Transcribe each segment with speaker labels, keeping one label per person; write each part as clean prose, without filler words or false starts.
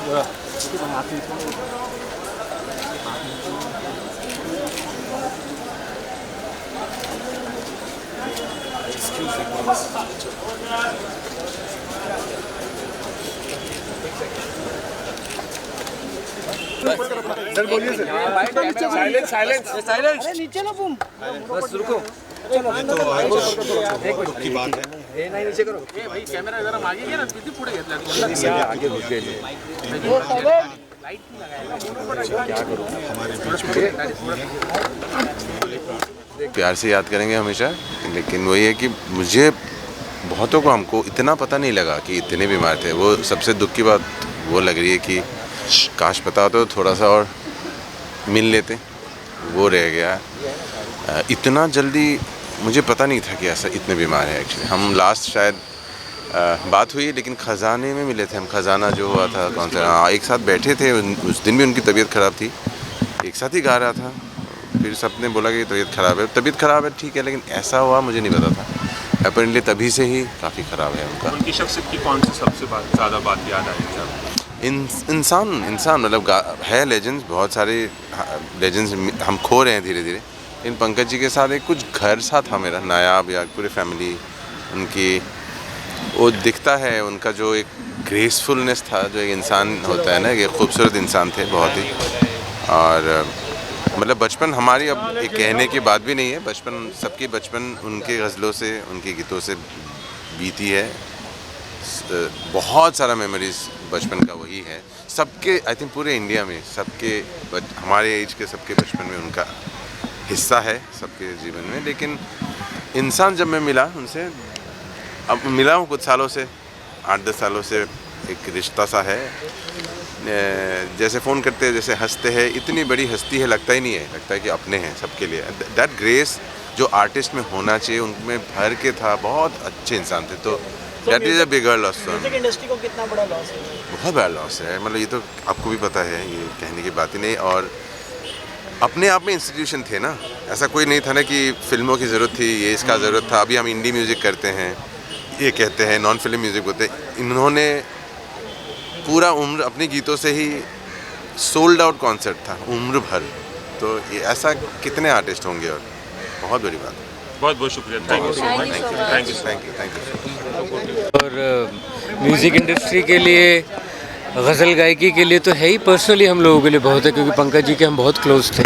Speaker 1: Sir बोलिए sir. Silence silence silence. अरे नीचे ना तुम, बस रुको। की बात है। नहीं नीचे करो। भाई कैमरा जरा आगे गया ना, किती पुढे घेतला आगे घुस गए। लाइट लगाया क्या करूं हमारे
Speaker 2: प्यार से याद करेंगे हमेशा। लेकिन वही है कि मुझे बहुतों को हमको इतना पता नहीं लगा कि इतने बीमार थे। वो सबसे दुख की बात वो लग रही है कि काश पता होता तो थोड़ा सा और मिल लेते, वो रह गया। इतना जल्दी मुझे पता नहीं था कि ऐसा इतने बीमार है। एक्चुअली हम लास्ट शायद बात हुई लेकिन ख़जाने में मिले थे हम। ख़जाना जो हुआ था कौन सा, एक साथ बैठे थे। उस दिन भी उनकी तबीयत ख़राब थी, एक साथ ही गा रहा था। फिर सबने बोला कि तबीयत ख़राब है, तबीयत ख़राब है ठीक है, लेकिन ऐसा हुआ मुझे नहीं पता था। अपेरेंटली तभी से ही काफ़ी ख़राब है उनका।
Speaker 3: उनकी शख्सियत की कौन सी सबसे ज़्यादा बात याद आई है?
Speaker 2: इंसान मतलब है लेजेंड्स, बहुत सारे लेजेंड्स हम खो रहे हैं धीरे धीरे। इन पंकज जी के साथ एक कुछ घर सा था मेरा, नायाब या पूरी फैमिली उनकी, वो दिखता है उनका जो एक ग्रेसफुलनेस था, जो एक इंसान होता है ना, एक खूबसूरत इंसान थे बहुत ही। और मतलब बचपन हमारी अब एक कहने की बात भी नहीं है, बचपन सबकी बचपन उनके गज़लों से उनके गीतों से बीती है। बहुत सारा मेमोरीज बचपन का वही है सबके, आई थिंक पूरे इंडिया में सबके, हमारे एज के सबके बचपन में उनका हिस्सा है सबके जीवन में। लेकिन इंसान जब मैं मिला उनसे, अब मिला हूँ कुछ सालों से, 8-10 सालों से एक रिश्ता सा है। जैसे फ़ोन करते हैं, जैसे हंसते हैं, इतनी बड़ी हस्ती है लगता ही नहीं है, लगता है कि अपने हैं सबके लिए। दैट ग्रेस जो आर्टिस्ट में होना चाहिए उनमें भर के था। बहुत अच्छे इंसान थे। तो that is a bigger loss.
Speaker 1: Music industry को कितना बड़ा लॉस है?
Speaker 2: बहुत बड़ा लॉस है, मतलब ये तो आपको भी पता है, ये कहने की बात ही नहीं। और अपने आप में इंस्टीट्यूशन थे ना, ऐसा कोई नहीं था ना कि फिल्मों की ज़रूरत थी, ये इसका ज़रूरत था। अभी हम इंडी म्यूज़िक करते हैं, ये कहते हैं नॉन फिल्म म्यूज़िक होते हैं। इन्होंने पूरा उम्र अपने गीतों से ही सोल्ड आउट कॉन्सर्ट था उम्र भर। तो ये ऐसा कितने आर्टिस्ट होंगे, और बहुत बड़ी बात है।
Speaker 3: बहुत बहुत शुक्रिया, thank you so much, thank you
Speaker 2: thank you.
Speaker 4: और म्यूज़िक इंडस्ट्री के लिए, गज़ल गायकी के लिए तो है ही, पर्सनली हम लोगों के लिए बहुत है, क्योंकि पंकज जी के हम बहुत क्लोज थे।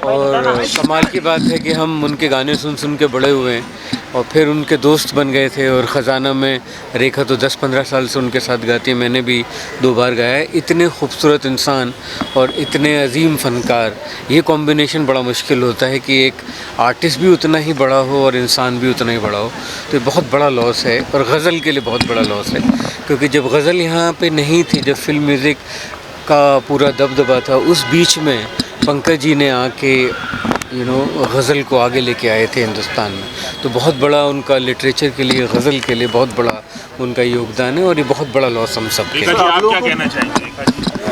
Speaker 4: और कमाल की बात है कि हम उनके गाने सुन सुन के बड़े हुए हैं और फिर उनके दोस्त बन गए थे। और ख़जाना में रेखा तो 10-15 साल से उनके साथ गाती है, मैंने भी 2 बार गाया है। इतने खूबसूरत इंसान और इतने अजीम फ़नकार, ये कॉम्बिनेशन बड़ा मुश्किल होता है कि एक आर्टिस्ट भी उतना ही बड़ा हो और इंसान भी उतना ही बड़ा हो। तो ये बहुत बड़ा लॉस है, और गज़ल के लिए बहुत बड़ा लॉस है, क्योंकि जब गज़ल यहाँ पे नहीं थी, जब फिल्म म्यूज़िक का पूरा दबदबा था, उस बीच में पंकज जी ने आके गज़ल को आगे लेके आए थे हिंदुस्तान में। तो बहुत बड़ा उनका लिटरेचर के लिए, गज़ल के लिए बहुत बड़ा उनका योगदान है, और ये बहुत बड़ा लॉस हम सब के।
Speaker 3: आप क्या कहना चाहेंगे?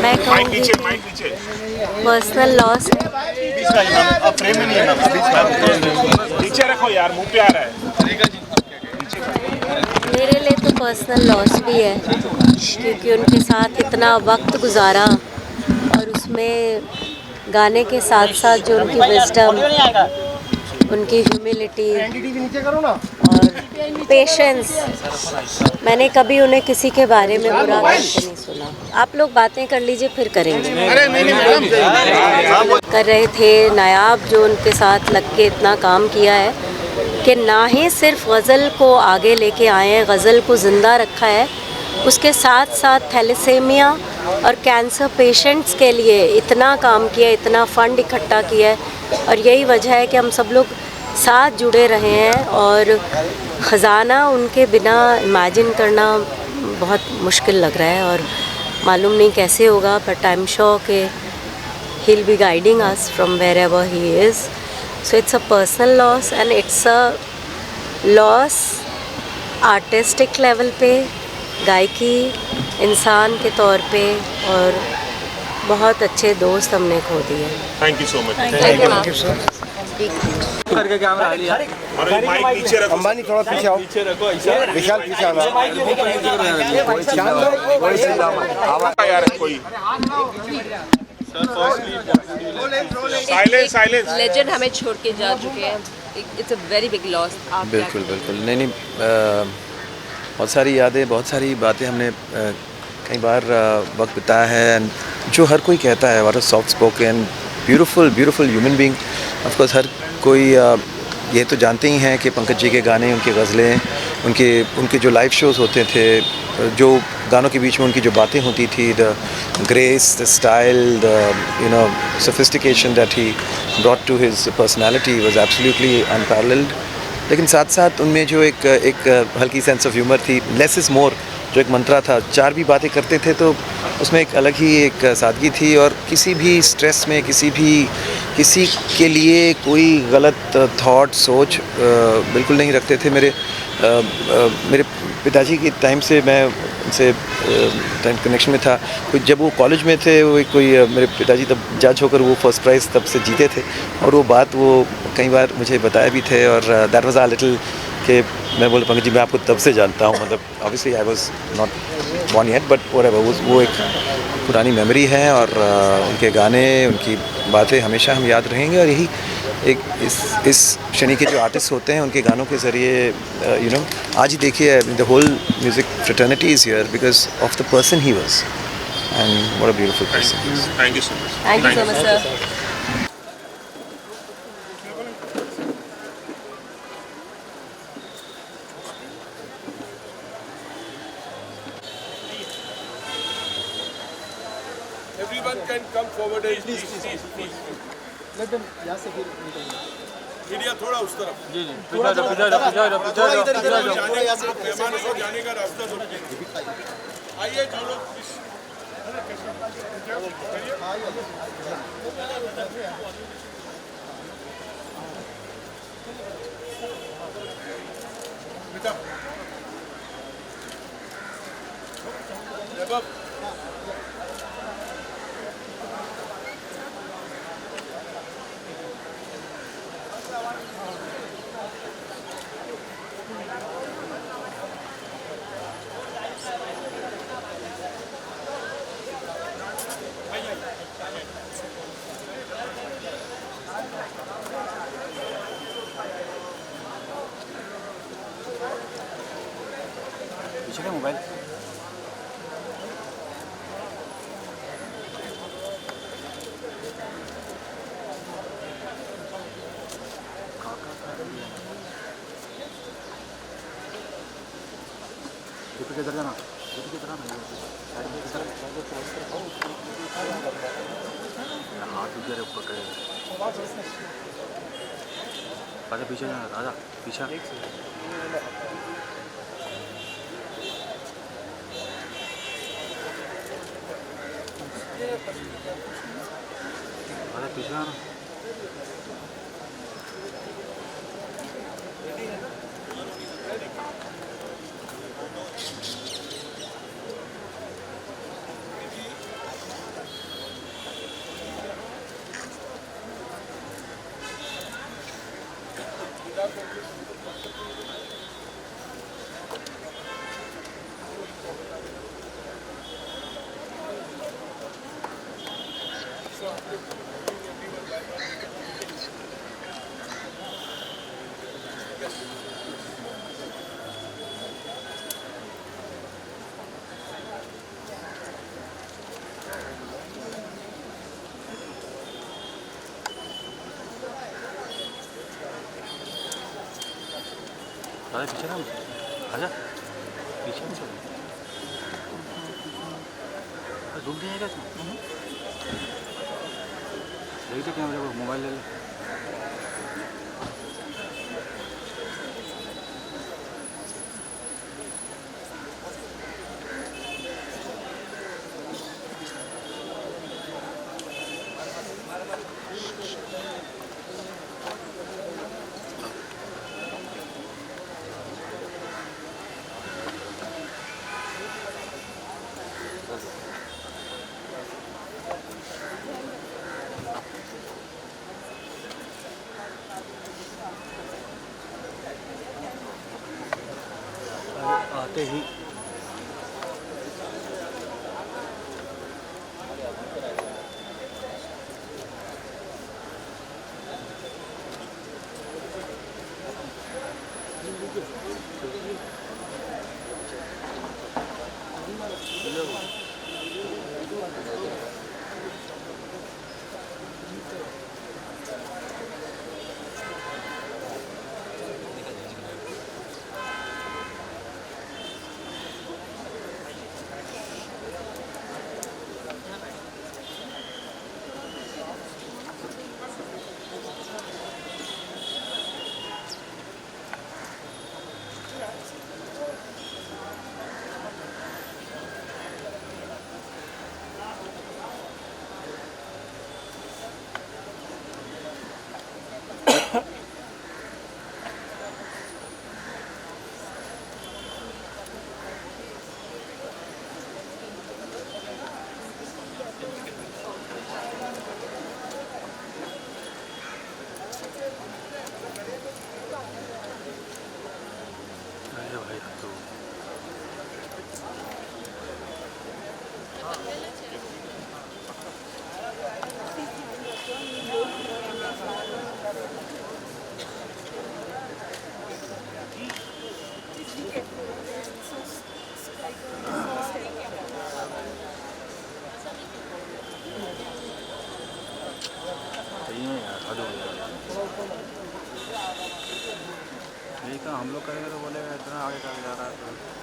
Speaker 5: मैं कहूँगी पर्सनल लॉस है।
Speaker 3: नीचे रखो यार, मुंह पे आ रहा है।
Speaker 5: मेरे लिए तो पर्सनल लॉस भी है, क्योंकि उनके साथ इतना वक्त गुजारा, और उसमें गाने के साथ साथ जो उनकी विजडम, उनकी ह्यूमिलिटी और पेशेंस, मैंने कभी उन्हें किसी के बारे में बुरा कहते नहीं सुना। आप लोग बातें कर लीजिए, फिर करेंगे। कर रहे थे नायाब, जो उनके साथ लग के इतना काम किया है कि ना ही सिर्फ गज़ल को आगे लेके आए हैं, गज़ल को ज़िंदा रखा है, उसके साथ साथ थैलेसेमिया और कैंसर पेशेंट्स के लिए इतना काम किया, इतना फ़ंड इकट्ठा किया है। और यही वजह है कि हम सब लोग साथ जुड़े रहे हैं। और ख़जाना उनके बिना इमेजिन करना बहुत मुश्किल लग रहा है, और मालूम नहीं कैसे होगा, बट आई एम श्योर कि he will be guiding us from wherever he is. So it's a personal loss, and it's a loss artistic level पे, गायकी, इंसान के तौर पे, और बहुत अच्छे दोस्त हमने खो दिए।
Speaker 3: Thank you so much.
Speaker 1: Thank you sir. करके कैमरा लिया
Speaker 3: और ये माइक नीचे रखो।
Speaker 6: अंबानी थोड़ा पीछे आओ,
Speaker 1: पीछे रखो ऐसा
Speaker 6: विशाल पीछे आना।
Speaker 3: यार कोई साइलेंस साइलेंस।
Speaker 7: लेजेंड हमें छोड़ के जा चुके हैं, it's a very big loss.
Speaker 8: बिल्कुल बिल्कुल, नहीं बहुत सारी यादें, बहुत सारी बातें हमने कई बार वक्त बिताया है। एंड जो हर कोई कहता है what a soft spoken beautiful human being. Of course हर कोई ये तो जानते ही हैं कि पंकज जी के गाने, उनकी गज़लें, उनके जो लाइव शोज़ होते थे, जो गानों के बीच में उनकी जो बातें होती थी, the grace, the style, the sophistication that he brought to his personality was absolutely unparalleled. लेकिन साथ साथ उनमें जो एक हल्की सेंस ऑफ ह्यूमर थी, लेस इज़ मोर जो एक मंत्रा था, चार भी बातें करते थे तो उसमें एक अलग ही एक सादगी थी। और किसी भी स्ट्रेस में किसी के लिए कोई गलत थॉट सोच बिल्कुल नहीं रखते थे। मेरे पिताजी के टाइम से मैं उनसे कनेक्शन में था। जब वो कॉलेज में थे, मेरे पिताजी तब जज होकर वो फर्स्ट प्राइज़ तब से जीते थे, और वो बात वो कई बार मुझे बताया भी थे। और दैट वाज अ लिटिल कि मैं बोला पंकज जी मैं आपको तब से जानता हूँ, मतलब obviously I was not born yet, but वो एक पुरानी मेमोरी है। और उनके गाने, उनकी बातें हमेशा हम याद रहेंगे। और यही एक इस श्रेणी के जो आर्टिस्ट होते हैं, उनके गानों के ज़रिए आज ही देखिए the whole music fraternity is here because of the person he was, and what a beautiful person.
Speaker 3: Thank you so much.
Speaker 7: Thank you so much sir.
Speaker 1: Everyone can come forward and please. Let them यहाँ से फिर निकलेंगे। Media थोड़ा उस तरफ। जी जी। पीछा जाओ। मेहमानों को जाने का रास्ता दो। आइए जो लोग बेटा पीछे का मोबाइल किधर जाना हाथ उधर ऊपर करे राजा पीछे जाना राजा पीछा राजा पीछे जाना राजा पीछे ना राजा पीछे नहीं चलो रुक जाएगा इसमें देख दे कैमरे को मोबाइल ले ले
Speaker 6: करते ही यही काम हम लोग करेंगे तो बोलेगा इतना आगे कर जा रहा है।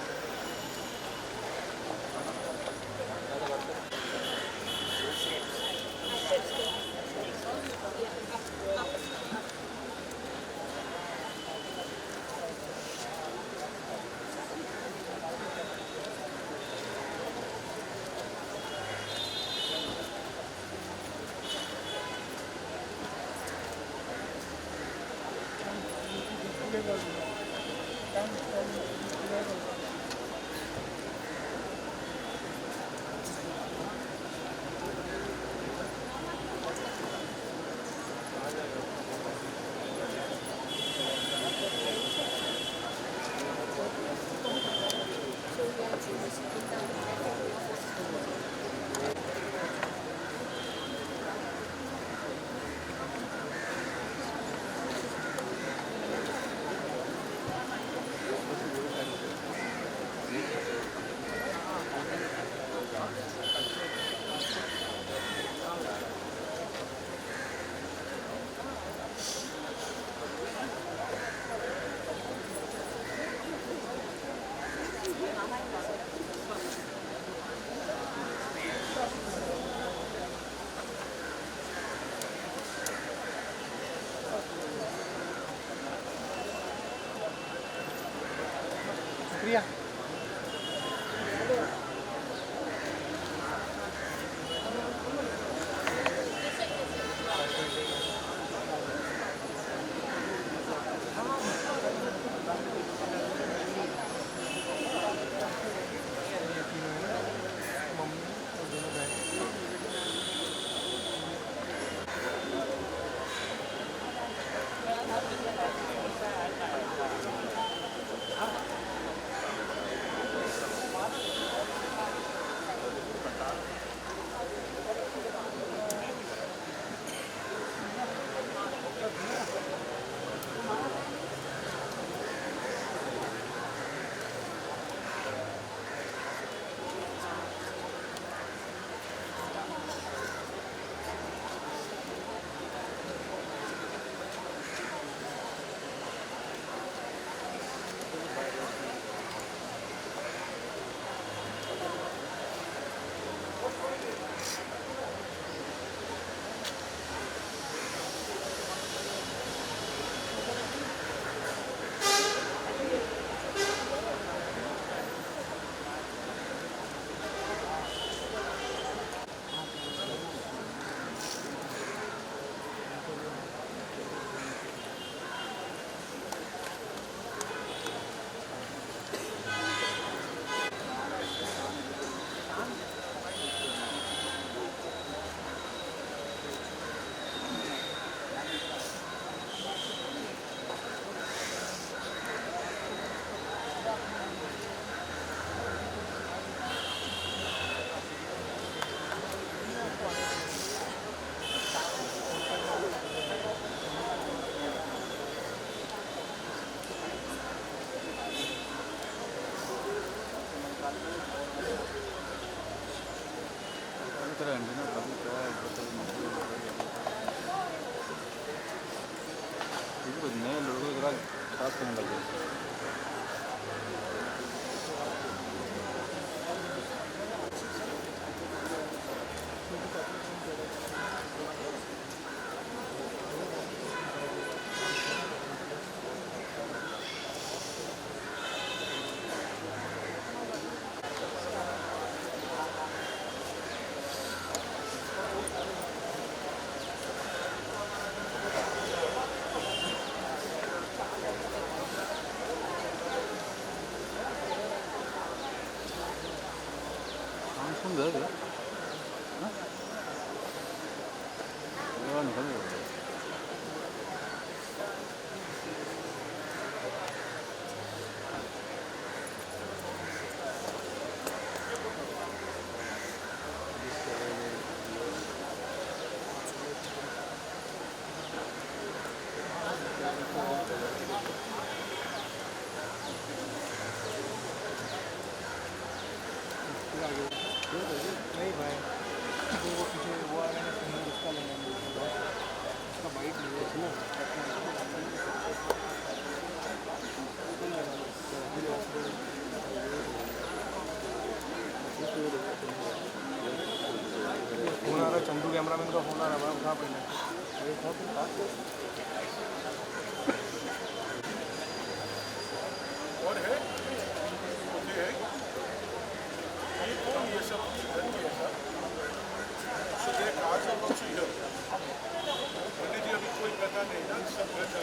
Speaker 6: तेरह घंटे ना कभी क्या है कुछ नए लड़कों के साथ साथ करने लगे सुन गए क्या निकल गए
Speaker 1: नहीं भाई तो वो पीछे वो आ रहा है उसका लेना उसका बाइक ले फोन आ रहा चंदू कैमरामैन का फोन आ रहा है कहाँ पहले और है ये कौन ये सब पंडित जी अभी कोई पता नहीं ना सब घर जा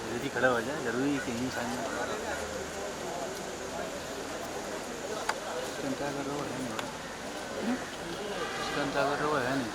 Speaker 6: जल्दी खड़ा हो जाए जरूरी कि नहीं साइन चिंता कर रहा है नहीं चिंता कर रहा है नहीं